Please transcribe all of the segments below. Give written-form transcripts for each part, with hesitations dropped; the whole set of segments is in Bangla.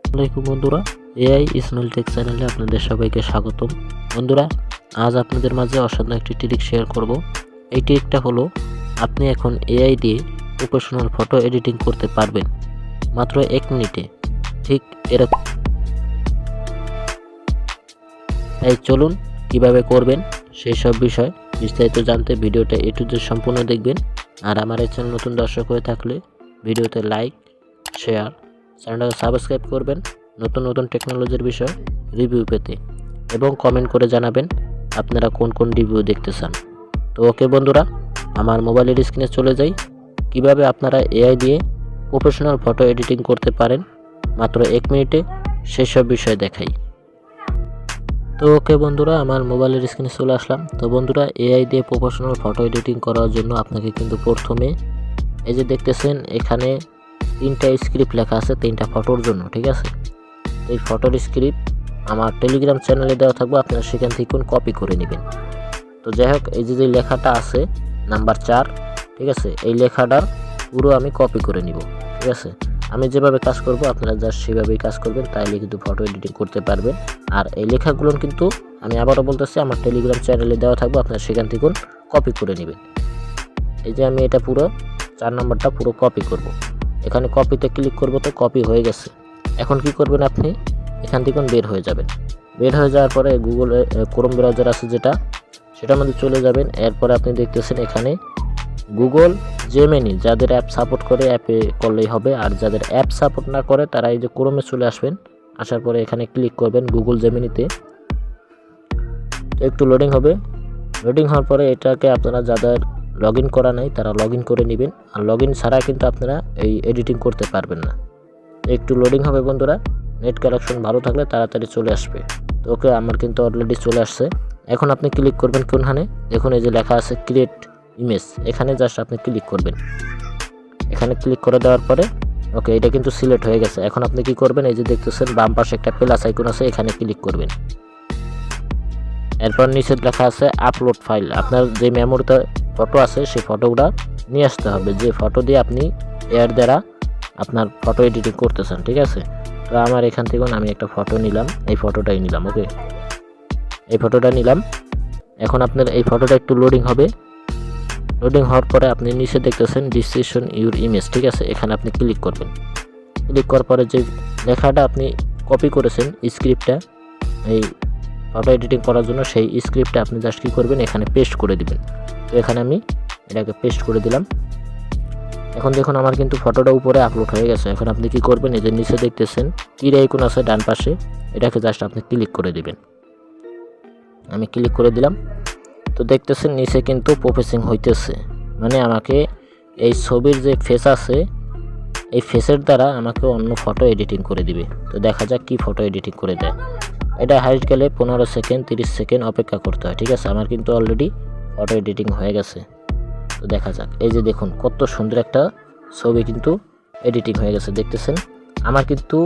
আসসালামু বন্ধুরা, এআই ইসমাইল টেক চ্যানেলে আপনাদের সবাইকে স্বাগতম। বন্ধুরা, আজ আপনাদের মাঝে অসাধারণ একটি ট্রিক শেয়ার করব। এই ট্রিকটা হলো আপনি এখন এআই দিয়ে প্রফেশনাল ফটো এডিটিং করতে পারবেন মাত্র 1 মিনিটে। ঠিক এরকম। তাই চলুন কিভাবে করবেন সেই সব বিষয় বিস্তারিত জানতে ভিডিওটা A to Z সম্পূর্ণ দেখবেন। আর আমার এই চ্যানেল নতুন দর্শক হয়ে থাকলে ভিডিওতে লাইক, শেয়ার, চ্যানেলটা সাবস্ক্রাইব করবেন নতুন নতুন টেকনোলজির বিষয় রিভিউ পেতে, এবং কমেন্ট করে জানাবেন আপনারা কোন কোন রিভিউ দেখতে চান। তো ওকে বন্ধুরা, আমার মোবাইলের স্ক্রিনে চলে যাই। কিভাবে আপনারা এআই দিয়ে প্রফেশনাল ফটো এডিটিং করতে পারেন মাত্র 1 মিনিটে সেই সব বিষয় দেখাই। তো ওকে বন্ধুরা, আমার মোবাইলের স্ক্রিনে চলে আসলাম। তো বন্ধুরা, এআই দিয়ে প্রফেশনাল ফটো এডিটিং করার জন্য আপনাকে কিন্তু প্রথমে এই যে দেখতেছেন এখানে 3টা স্ক্রিপ্ট লেখা আছে 3টা ফটোর জন্য, ঠিক আছে। এই ফটোর স্ক্রিপ্ট আমার টেলিগ্রাম চ্যানেলে দেওয়া থাকবে, আপনারা সেখান থেকে কপি করে নেবেন। তো যাই হোক, এই যে লেখাটা আছে নাম্বার 4, ঠিক আছে, এই লেখাটার পুরো আমি কপি করে নিব, ঠিক আছে। আমি যেভাবে কাজ করব আপনারা জাস্ট সেভাবেই কাজ করবেন, তাইলে কিন্তু ফটো এডিটিং করতে পারবেন। আর এই লেখাগুলো কিন্তু আমি আবারও বলতেছি আমার টেলিগ্রাম চ্যানেলে দেওয়া থাকবে, আপনারা সেখান থেকে কপি করে নেবেন। এই যে আমি এটা পুরো 4 নম্বরটা পুরো কপি করব। এখানে কপিতে ক্লিক করব, তো কপি হয়ে গেছে। এখন কি করবেন, আপনি এখান থেকে বের হয়ে যাবেন। বের হয়ে যাওয়ার পরে গুগল ক্রোম ব্রাউজার আছে যেটা, সেটার মধ্যে চলে যাবেন। এরপরে আপনি দেখতেছেন এখানে গুগল জেমিনি, যাদের অ্যাপ সাপোর্ট করে অ্যাপে করলেই হবে, আর যাদের অ্যাপ সাপোর্ট না করে তারা এই যে ক্রোমে চলে আসবেন। আসার পরে এখানে ক্লিক করবেন গুগল জেমিনিতে। একটু লোডিং হবে। লোডিং হওয়ার পরে এটাকে আপনারা যাদের লগ ইন করা নাই তারা লগ ইন করে নেবেন, আর লগ ইন ছাড়া কিন্তু আপনারা এই এডিটিং করতে পারবেন না। একটু লোডিং হবে বন্ধুরা, নেট কানেকশন ভালো থাকলে তাড়াতাড়ি চলে আসবে। তো ওকে, আমার কিন্তু অলরেডি চলে আসছে। এখন আপনি ক্লিক করবেন কোনখানে, দেখুন এই যে লেখা আছে ক্রিয়েট ইমেজ, এখানে জাস্ট আপনি ক্লিক করবেন। এখানে ক্লিক করে দেওয়ার পরে ওকে, এটা কিন্তু সিলেক্ট হয়ে গেছে। এখন আপনি কি করবেন, এই যে দেখতেছেন বাম পাশে একটা প্লাস আইকন আছে, এখানে ক্লিক করবেন। এরপর নিচে লেখা আছে আপলোড ফাইল। আপনার যে মেমোরিতে ফটো আছে সেই ফটোগুলো নিয়ে আসতে হবে, যে ফটো দিয়ে আপনি এর দ্বারা আপনার ফটো এডিটিং করতেছেন, ঠিক আছে। তো আমার এখান থেকে আমি একটা ফটো নিলাম, এই ফটোটাই নিলাম। ওকে, এই ফটোটা নিলাম। এখন আপনার এই ফটোটা একটু লোডিং হবে। লোডিং হওয়ার পরে আপনি নিচে দেখতেছেন ডিসক্রিপশন ইউর ইমেজ, ঠিক আছে, এখানে আপনি ক্লিক করবেন। ক্লিক করার পরে যে লেখাটা আপনি কপি করেছেন স্ক্রিপ্টটা এই ফটো এডিটিং করার জন্য, সেই স্ক্রিপ্টটা আপনি জাস্ট কী করবেন, এখানে পেস্ট করে দিবেন। তো এখানে আমি এটাকে পেস্ট করে দিলাম। এখন দেখুন আমার কিন্তু ফটোটা উপরে আপলোড হয়ে গেছে। এখন আপনি কি করবেন, এই যে নিচে দেখতেছেন তীর আইকন আছে ডান পাশে, এটাকে জাস্ট আপনি ক্লিক করে দিবেন। আমি ক্লিক করে দিলাম। তো দেখতেছেন নিচে কিন্তু প্রসেসিং হইতেছে, মানে আমাকে এই ছবির যে ফেস আছে এই ফেসের দ্বারা আমাকে অন্য ফটো এডিটিং করে দিবে। তো দেখা যাক কি ফটো এডিটিং করে দেয়। এটা হাইট গেলে 15 সেকেন্ড 30 সেকেন্ড অপেক্ষা করতে হয়, ঠিক আছে। আমার কিন্তু অলরেডি ফটো এডিটিং হয়ে গেছে। তো দেখা যাক, এই যে দেখুন কত সুন্দর একটা ছবি কিন্তু এডিটিং হয়ে গেছে, দেখতেছেন। আমার কিন্তু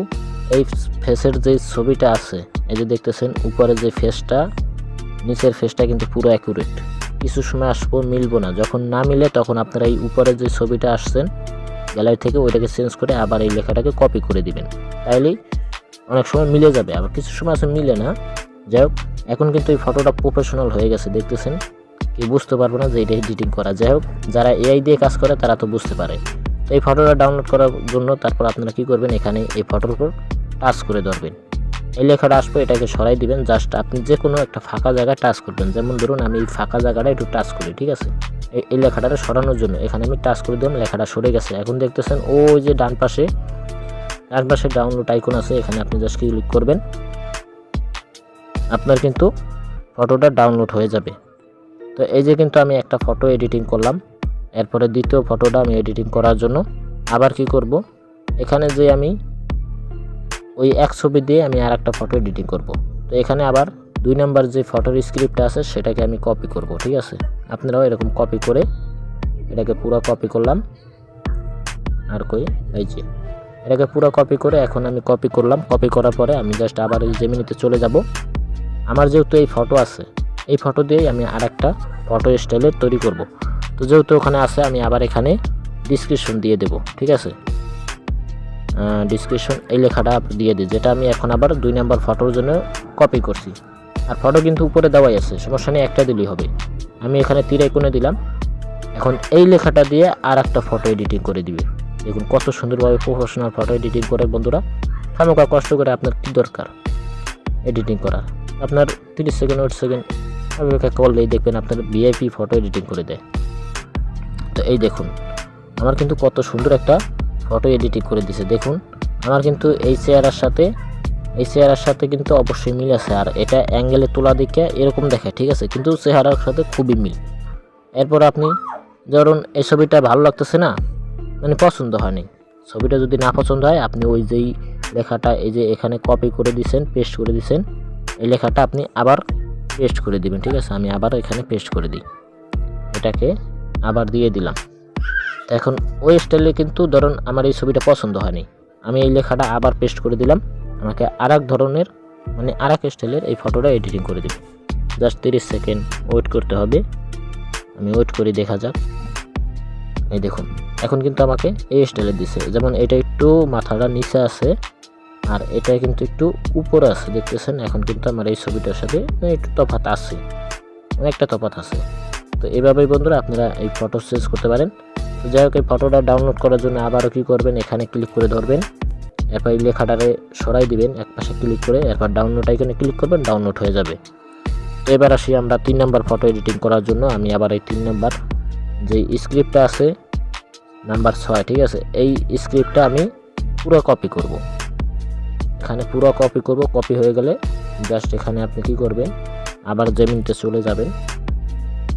এই ফেসের যে ছবিটা আছে, এই যে দেখতেছেন উপরে যে ফেসটা নিচের ফেসটা কিন্তু পুরো অ্যাকুরেট। কিছু সময় আসবো মিলবো না, যখন না মিলে তখন আপনারা এই উপরে যে ছবিটা আসছেন গ্যালারি থেকে ওইটাকে চেঞ্জ করে আবার এই লেখাটাকে কপি করে দিবেন, তাইলেই অনেক সময় মিলে যাবে, আবার কিছু সময় আছে মিলে না। যাই হোক, এখন কিন্তু এই ফটোটা প্রফেশনাল হয়ে গেছে, দেখতেছেন। কি বুঝতে পারবো না যে এটা এডিটিং করা। যাই হোক, যারা এআই দিয়ে কাজ করে তারা তো বুঝতে পারে। তো এই ফটোটা ডাউনলোড করার জন্য তারপর আপনারা কি করবেন, এখানে এই ফটোর উপর টাচ করে ধরবেন। এই লেখাটা আসবে, এটাকে সরাই দিবেন। জাস্ট আপনি যে কোনো একটা ফাঁকা জায়গায় টাচ করবেন, যেমন ধরুন আমি এই ফাঁকা জায়গাটা একটু টাচ করি, ঠিক আছে। এই লেখাটা সরানোর জন্য এখানে আমি টাচ করে দিলাম, লেখাটা সরে গেছে। এখন দেখতেছেন ওই যে ডান পাশে ডাউনলোড আইকন আছে, এখানে আপনি জাস্ট ক্লিক করবেন, আপনার কিন্তু ফটোটা ডাউনলোড হয়ে যাবে। তো এই যে কিন্তু আমি একটা ফটো এডিটিং করলাম। এরপরে দ্বিতীয় ফটোটা আমি এডিটিং করার জন্য আবার কি করব, এখানে যে আমি ওই এক ছবি দিয়ে আমি আর একটা ফটো এডিটিং করব। তো এখানে আবার 2 নম্বর যে ফটোর স্ক্রিপ্টটা আছে সেটাকে আমি কপি করব, ঠিক আছে। আপনারাও এরকম কপি করে এটাকে পুরো কপি করলাম। আর এই যে এটাকে পুরো কপি করে এখন আমি কপি করলাম। কপি করার পরে আমি জাস্ট আবার এই জেমিনিতে চলে যাব। আমার যেহেতু এই ফটো আছে, এই ফটো দিয়েই আমি আর একটা ফটো স্টাইলের তৈরি করব। তো যেহেতু ওখানে আছে আমি আবার এখানে ডিসক্রিপশন দিয়ে দেব, ঠিক আছে। ডিসক্রিপশন এই লেখাটা দিয়ে দিই, যেটা আমি এখন আবার 2 নাম্বার ফটোর জন্য কপি করছি। আর ফটো কিন্তু উপরে দেওয়াই আছে, সমস্যা নেই, একটা দিলেই হবে। আমি এখানে তীর আইকনে দিলাম। এখন এই লেখাটা দিয়ে আর একটা ফটো এডিটিং করে দিবে। দেখুন কত সুন্দরভাবে প্রফেশনাল ফটো এডিটিং করে বন্ধুরা। খামোকা কষ্ট করে আপনার কী দরকার এডিটিং করার? আপনার 30 সেকেন্ড 8 সেকেন্ড অপেক্ষা করলেই দেখবেন আপনার ভিআইপি ফটো এডিটিং করে দেয়। তো এই দেখুন আমার কিন্তু কত সুন্দর একটা ফটো এডিটিং করে দিছে। দেখুন আমার কিন্তু এই চেহারার সাথে কিন্তু অবশ্যই মিল আছে, আর এটা অ্যাঙ্গেলে তোলা দিকে এরকম দেখায়, ঠিক আছে, কিন্তু চেহারার সাথে খুবই মিল। এরপর আপনি ধরুন এই ছবিটা ভালো লাগতেছে না, মানে পছন্দ হয়নি, ছবিটা যদি না পছন্দ হয় আপনি ওই যেই লেখাটা এই যে এখানে কপি করে দিয়েছেন, পেস্ট করে দিয়েছেন, এই লেখাটা আপনি আবার পেস্ট করে দিবেন, ঠিক আছে। আমি আবার এখানে পেস্ট করে দিই, এটাকে আবার দিয়ে দিলাম। তো এখন ওই স্টাইলে কিন্তু ধরুন আমার এই ছবিটা পছন্দ হয়নি, আমি এই লেখাটা আবার পেস্ট করে দিলাম, আমাকে আরেক ধরনের মানে আরেক স্টাইলের এই ফটোটা এডিটিং করে দিবে। জাস্ট 30 সেকেন্ড ওয়েট করতে হবে, আমি ওয়েট করি, দেখা যাক। এই দেখুন এখন কিন্তু আমাকে এই স্টাইলে দিছে, যেমন এটা একটু মাথাটা নিচে আছে আর এটা কিন্তু একটু উপরে আছে, দেখতেছেন। এখন কিন্তু আমার এই ছবিটার সাথে একটু তফাৎ আছে, অনেকটা তফাৎ আছে। তো এভাবেই বন্ধুরা আপনারা এই ফটো চেঞ্জ করতে পারেন। তো যাই হোক, এই ফটোটা ডাউনলোড করার জন্য আবারও কী করবেন, এখানে ক্লিক করে ধরবেন, এরপর এই লেখাটারে সরাই দিবেন এক পাশে ক্লিক করে, এরপর ডাউনলোড আইকনে ক্লিক করবেন, ডাউনলোড হয়ে যাবে। তো এবার আসি আমরা 3 নাম্বার ফটো এডিটিং করার জন্য। আমি আবার এই 3 নাম্বার যে স্ক্রিপ্টটা আছে নাম্বার 6, ঠিক আছে, এই স্ক্রিপ্টটা আমি পুরো কপি করব। এখানে পুরো কপি করব, কপি হয়ে গেলে জাস্ট এখানে আপনি কি করবেন, আবার জেমিনিতে চলে যাবেন।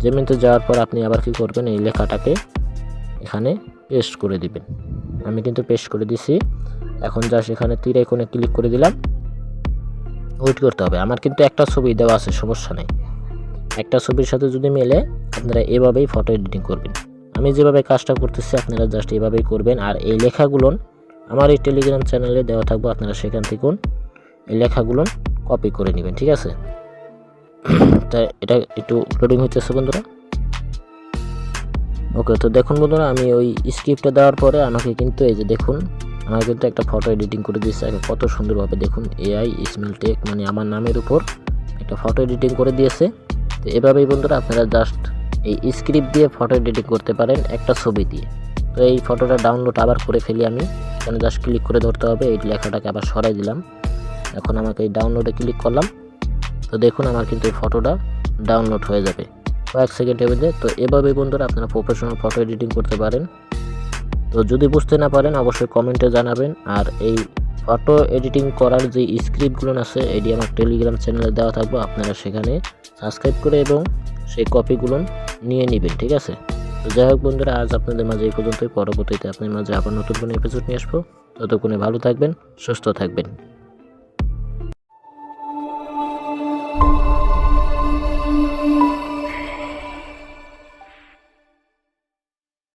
জেমিনিতে যাওয়ার পর আপনি আবার কি করবেন, এই লেখাটাকে এখানে পেস্ট করে দিবেন। আমি কিন্তু পেস্ট করে দিছি। এখন জাস্ট এখানে তীর আইকনে ক্লিক করে দিলাম, ওয়েট করতে হবে। আমার কিন্তু একটা ছবি দেওয়া আছে, সমস্যা নেই, একটা ছবির সাথে যদি মেলে আপনারা এভাবেই ফটো এডিটিং করবেন। আমি যেভাবে কাজটা করতেছি আপনারা জাস্ট এভাবেই করবেন। আর এই লেখাগুলো আমার এই টেলিগ্রাম চ্যানেলে দেওয়া থাকবো, আপনারা সেখান থেকে এই লেখাগুলো কপি করে নেবেন, ঠিক আছে। তাই এটা একটু লোডিং হইতেছে বন্ধুরা। ওকে, তো দেখুন বন্ধুরা আমি ওই স্ক্রিপ্টটা দেওয়ার পরে আমাকে কিন্তু এই যে দেখুন আমার কিন্তু একটা ফটো এডিটিং করে দিয়েছে কত সুন্দরভাবে। দেখুন এআই ইসমাইল টেক মানে আমার নামের উপর একটা ফটো এডিটিং করে দিয়েছে। তো এভাবেই বন্ধুরা আপনারা জাস্ট এই স্ক্রিপ্ট দিয়ে ফটো এডিটিং করতে পারেন একটা ছবি দিয়ে। তো এই ফটোটা ডাউনলোড আবার করে ফেলি আমি, এখানে জাস্ট ক্লিক করে ধরতে হবে, এই লেখাটাকে আবার সরাই দিলাম। এখন আমাকে এই ডাউনলোডে ক্লিক করলাম। তো দেখুন আমার কিন্তু এই ফটোটা ডাউনলোড হয়ে যাবে কয়েক সেকেন্ডের মধ্যে। তো এভাবেই বন্ধুরা আপনারা প্রফেশনাল ফটো এডিটিং করতে পারেন। তো যদি বুঝতে না পারেন অবশ্যই কমেন্টে জানাবেন। আর এই ফটো এডিটিং করার যে স্ক্রিপ্টগুলো আছে এটি আমার টেলিগ্রাম চ্যানেলে দেওয়া থাকবে, আপনারা সেখানে সাবস্ক্রাইব করে এবং সেই কপিগুলো নিয়ে নেবেন, ঠিক আছে। তো যাই হোক বন্ধুরা, আজ আপনাদের মাঝে এই পর্যন্তই। পরবর্তীতে আপনাদের মাঝে আবার নতুন কোনো এপিসোড নিয়ে আসবো। ততক্ষণে ভালো থাকবেন, সুস্থ থাকবেন।